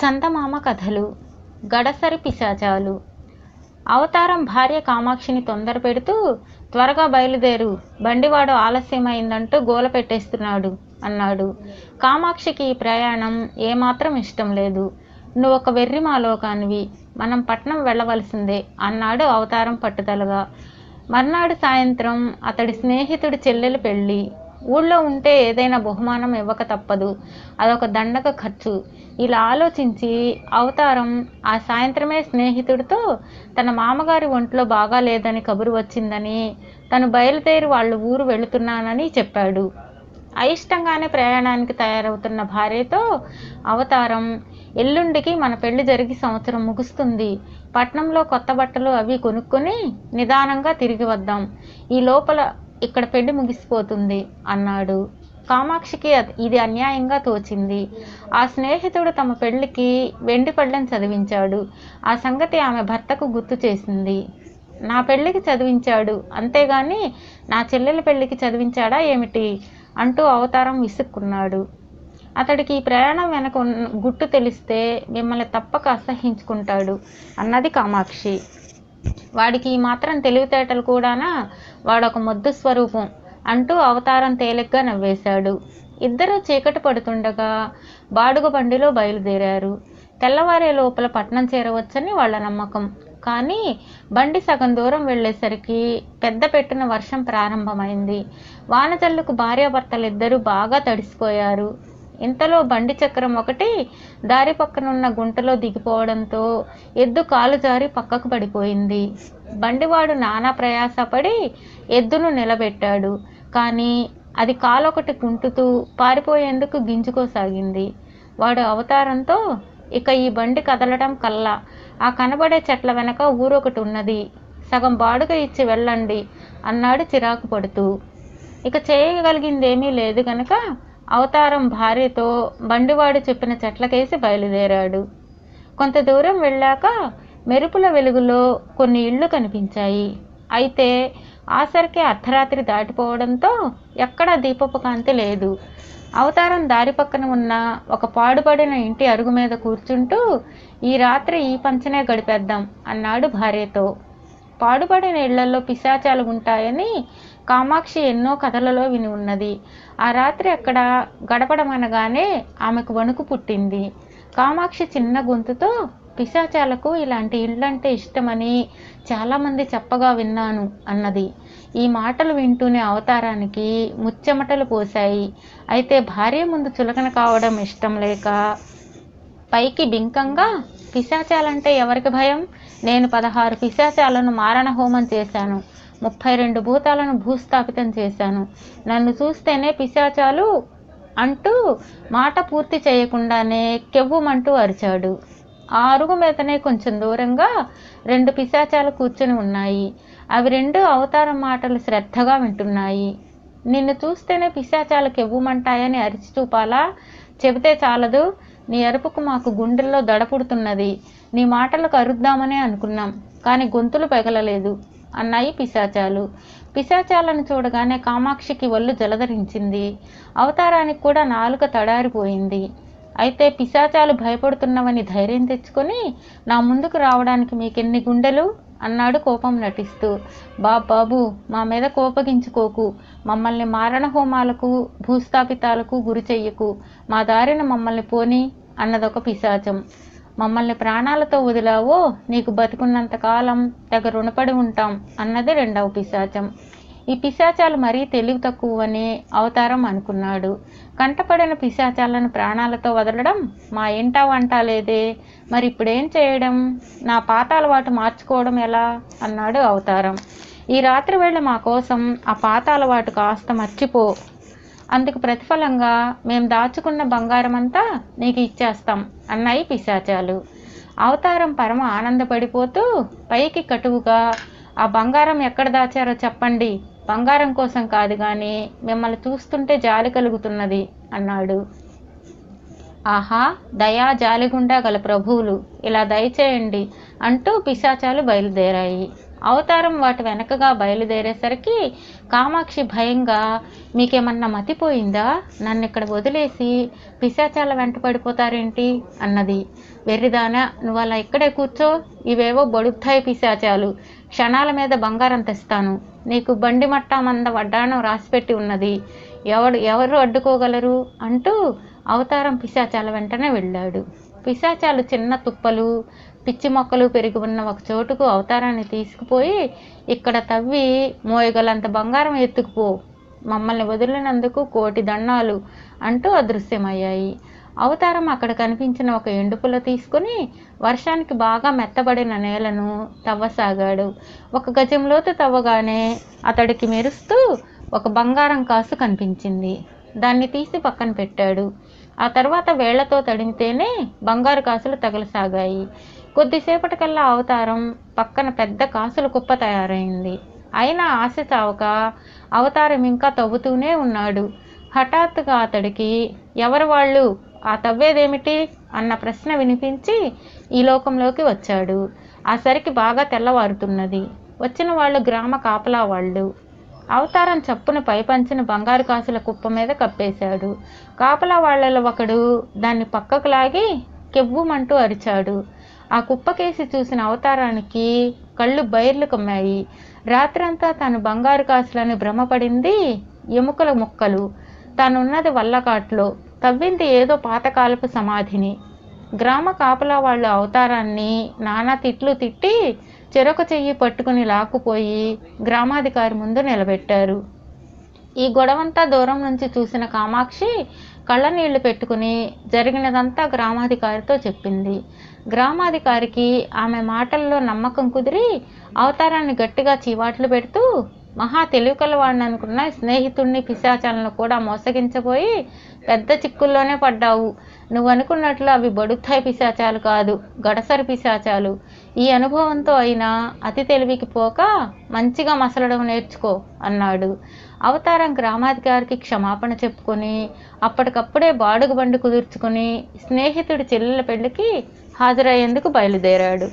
చందమామ కథలు, గడసరి పిశాచాలు. అవతారం భార్య కామాక్షిని తొందర పెడుతూ, త్వరగా బయలుదేరు, బండివాడు ఆలస్యమైందంటూ గోల పెట్టేస్తున్నాడు అన్నాడు. కామాక్షికి ఈ ప్రయాణం ఏమాత్రం ఇష్టం లేదు. నువ్వు ఒక వెర్రి మాలోకానివి, మనం పట్నం వెళ్ళవలసిందే అన్నాడు అవతారం పట్టుదలగా. మర్నాడు సాయంత్రం అతడి స్నేహితుడి చెల్లెలు పెళ్ళి. ఊళ్ళో ఉంటే ఏదైనా బహుమానం ఇవ్వక తప్పదు, అదొక దండక ఖర్చు. ఇలా ఆలోచించి అవతారం ఆ సాయంత్రమే స్నేహితుడితో తన మామగారి ఒంట్లో బాగా లేదని కబురు వచ్చిందని, తను బయలుదేరి వాళ్ళ ఊరు వెళుతున్నానని చెప్పాడు. అయిష్టంగానే ప్రయాణానికి తయారవుతున్న భార్యతో అవతారం, ఎల్లుండికి మన పెళ్లి జరిగి సంవత్సరం ముగుస్తుంది. పట్నంలో కొత్త బట్టలు అవి కొనుక్కొని నిదానంగా తిరిగి వద్దాం. ఈ లోపల ఇక్కడ పెళ్లి ముగిసిపోతుంది అన్నాడు. కామాక్షికి ఇది అన్యాయంగా తోచింది. ఆ స్నేహితుడు తమ పెళ్లికి వెండి పళ్ళెం చదివించాడు. ఆ సంగతి ఆమె భర్తకు గుర్తు చేసింది. నా పెళ్లికి చదివించాడు, అంతేగాని నా చెల్లెల పెళ్లికి చదివించాడా ఏమిటి అంటూ అవతారం విసుక్కున్నాడు. అతడికి ఈ ప్రయాణం వెనక గుట్టు తెలిస్తే మిమ్మల్ని తప్పక అసహించుకుంటాడు అన్నది కామాక్షి. వాడికి ఈ మాత్రం తెలివితేటలు కూడానా, వాడొక మొద్దు స్వరూపం అంటూ అవతారం తేలిగ్గా నవ్వేశాడు. ఇద్దరూ చీకటి పడుతుండగా బాడుగ బండిలో బయలుదేరారు. తెల్లవారే లోపల పట్నం చేరవచ్చని వాళ్ళ నమ్మకం. కానీ బండి సగం దూరం వెళ్ళేసరికి పెద్ద పెట్టున వర్షం ప్రారంభమైంది. వానజల్లుకు భార్యాభర్తలిద్దరూ బాగా తడిసిపోయారు. ఇంతలో బండి చక్రం ఒకటి దారి పక్కనున్న గుంటలో దిగిపోవడంతో ఎద్దు కాలు జారి పక్కకు పడిపోయింది. బండివాడు నానా ప్రయాసపడి ఎద్దును నిలబెట్టాడు. కానీ అది కాలొకటి కుంటుతూ పారిపోయేందుకు గింజుకోసాగింది. వాడు అవతారంతో, ఇక ఈ బండి కదలడం కల్లా ఆ కనబడే చెట్ల వెనక ఊరొకటి ఉన్నది, సగం బాడుగ ఇచ్చి వెళ్ళండి అన్నాడు చిరాకు పడుతూ. ఇక చేయగలిగిందేమీ లేదు గనక అవతారం భార్యతో బండివాడు చెప్పిన చెట్లకేసి బయలుదేరాడు. కొంత దూరం వెళ్ళాక మెరుపుల వెలుగులో కొన్ని ఇళ్ళు కనిపించాయి. అయితే ఆసరికి అర్ధరాత్రి దాటిపోవడంతో ఎక్కడా దీపపు కాంతి లేదు. అవతారం దారి పక్కన ఉన్న ఒక పాడుపడిన ఇంటి అరుగు మీద కూర్చుంటూ, ఈ రాత్రి ఈ పంచనే గడిపేద్దాం అన్నాడు భార్యతో. పాడుపడిన ఇళ్లలో పిశాచాలు ఉంటాయని కామాక్షి ఎన్నో కథలలో విని ఉన్నది. ఆ రాత్రి అక్కడ గడపడమనగానే ఆమెకు వణుకు పుట్టింది. కామాక్షి చిన్న గొంతుతో, పిశాచాలకు ఇలాంటి ఇళ్ళంటే ఇష్టమని చాలామంది చెప్పగా విన్నాను అన్నది. ఈ మాటలు వింటూనే అవతారానికి ముచ్చెమటలు పోశాయి. అయితే భార్య ముందు చులకన కావడం ఇష్టం లేక పైకి బింకంగా, పిశాచాలంటే ఎవరికి భయం? నేను 16 పిశాచాలను మారణ హోమం చేశాను, 32 భూతాలను భూస్థాపితం చేశాను, నన్ను చూస్తేనే పిశాచాలు అంటూ మాట పూర్తి చేయకుండానే కెవ్వుమంటూ అరిచాడు. ఆ అరుగు మీదనే కొంచెం దూరంగా 2 పిశాచాలు కూర్చుని ఉన్నాయి. అవి 2 అవతారం మాటలు శ్రద్ధగా వింటున్నాయి. నిన్ను చూస్తేనే పిశాచాలు కెవ్వుమంటాయని అరిచి చూపాలా? చెబితే చాలదు, నీ అరుపుకు మాకు గుండెల్లో దడపుడుతున్నది. నీ మాటలకు అరుద్దామనే అనుకున్నాం, కానీ గొంతులు పెగలలేదు అన్నాయి పిశాచాలు. పిశాచాలను చూడగానే కామాక్షికి ఒళ్ళు జలధరించింది. అవతారానికి కూడా నాలుక తడారిపోయింది. అయితే పిశాచాలు భయపడుతున్నవని ధైర్యం తెచ్చుకొని, నా ముందుకు రావడానికి మీకెన్ని గుండెలు అన్నాడు కోపం నటిస్తూ. బాబు, మా మీద కోపగించుకోకు, మమ్మల్ని మారణ హోమాలకు భూస్థాపితాలకు గురి చెయ్యకు, మా దారిన మమ్మల్ని పోని అన్నదొక పిశాచం. మమ్మల్ని ప్రాణాలతో వదిలావో నీకు బతికున్నంత కాలం తెగ రుణపడి ఉంటాం అన్నది రెండవ పిశాచం. ఈ పిశాచాలు మరీ తెలివి తక్కువని అవతారం అనుకున్నాడు. కంటపడిన పిశాచాలను ప్రాణాలతో వదలడం మా ఇంటా వంట లేదే, మరి ఇప్పుడేం చేయడం? నా పాత అలవాటు మార్చుకోవడం ఎలా అన్నాడు అవతారం. ఈ రాత్రి వేళ మా కోసం ఆ పాత అలవాటు కాస్త మర్చిపో, అందుకు ప్రతిఫలంగా మేము దాచుకున్న బంగారం అంతా నీకు ఇచ్చేస్తాం అన్నాయి పిశాచాలు. అవతారం పరమ ఆనందపడిపోతూ పైకి కటువుగా, ఆ బంగారం ఎక్కడ దాచారో చెప్పండి, బంగారం కోసం కాదు కానీ మిమ్మల్ని చూస్తుంటే జాలి కలుగుతున్నది అన్నాడు. ఆహా, దయా జాలిగుండా గల ప్రభువులు, ఇలా దయచేయండి అంటూ పిశాచాలు బయలుదేరాయి. అవతారం వాటి వెనకగా బయలుదేరేసరికి కామాక్షి భయంగా, మీకేమన్నా మతిపోయిందా? నన్ను ఇక్కడ వదిలేసి పిశాచాల వెంట పడిపోతారేంటి అన్నది. వెర్రిదానా, నువ్వు అలా ఇక్కడే కూర్చో, ఇవేవో బడుద్దాయి పిశాచాలు, క్షణాల మీద బంగారం తెస్తాను, నీకు బండి మట్టా మంద వడ్డాణం రాసిపెట్టి ఉన్నది, ఎవరు అడ్డుకోగలరు అంటూ అవతారం పిశాచాల వెంటనే వెళ్ళాడు. పిశాచాలు చిన్న తుప్పలు, పిచ్చి మొక్కలు పెరిగి ఉన్న ఒక చోటుకు అవతారాన్ని తీసుకుపోయి, ఇక్కడ తవ్వి మోయగలంత బంగారం ఎత్తుకుపో, మమ్మల్ని వదిలినందుకు 1,000 దండాలు అంటూ అదృశ్యమయ్యాయి. అవతారం అక్కడ కనిపించిన ఒక ఎండుపుల తీసుకుని వర్షానికి బాగా మెత్తబడిన నేలను తవ్వసాగాడు. 1 గజం లోతు తవ్వగానే అతడికి మెరుస్తూ ఒక బంగారం కాసు కనిపించింది. దాన్ని తీసి పక్కన పెట్టాడు. ఆ తర్వాత వేళ్లతో తడిమితేనే బంగారు కాసులు తగలసాగాయి. కొద్దిసేపటికల్లా అవతారం పక్కన పెద్ద కాసుల కుప్ప తయారైంది. అయినా ఆశ చావక అవతారం ఇంకా తవ్వుతూనే ఉన్నాడు. హఠాత్తుగా అతడికి, ఎవరు వాళ్ళు, ఆ తవ్వేదేమిటి అన్న ప్రశ్న వినిపించి ఈ లోకంలోకి వచ్చాడు. ఆ సరికి బాగా తెల్లవారుతున్నది. వచ్చిన వాళ్ళు గ్రామ కాపలా వాళ్ళు. అవతారం చప్పున పైపంచిన బంగారు కాసుల కుప్ప మీద కప్పేశాడు. కాపలా వాళ్లలో ఒకడు దాన్ని పక్కకు లాగి కెవ్వుమంటూ అరిచాడు. ఆ కుప్పకేసి చూసిన అవతారానికి కళ్ళు బైర్లు కమ్మాయి. రాత్రంతా తాను బంగారు కాసులని భ్రమపడింది ఎముకల ముక్కలు. తానున్నది వల్లకాట్లో, తవ్వింది ఏదో పాతకాలపు సమాధిని. గ్రామ కాపలా వాళ్ళు అవతారాన్ని నానా తిట్లు తిట్టి చెరొక చెయ్యి పట్టుకుని లాక్కుపోయి గ్రామాధికారి ముందు నిలబెట్టారు. ఈ గొడవంతా దూరం నుంచి చూసిన కామాక్షి కళ్ళనీళ్లు పెట్టుకుని జరిగినదంతా గ్రామాధికారితో చెప్పింది. గ్రామాధికారికి ఆమె మాటల్లో నమ్మకం కుదిరి అవతారాన్ని గట్టిగా చీవాట్లు పెడుతూ, మహా తెలివికలవాడిని అనుకున్న స్నేహితుడిని పిశాచాలను కూడా మోసగించబోయి పెద్ద చిక్కుల్లోనే పడ్డావు. నువ్వు అనుకున్నట్లు అవి బడుద్దాయి పిశాచాలు కాదు, గడసరి పిశాచాలు. ఈ అనుభవంతో అయినా అతి తెలివికి పోక మంచిగా మసలడం నేర్చుకో అన్నాడు. అవతారం గ్రామాధికారికి క్షమాపణ చెప్పుకొని అప్పటికప్పుడే బాడుగ బండి కుదుర్చుకుని స్నేహితుడి చెల్లెల పెళ్లికి హాజరయ్యేందుకు బయలుదేరాడు.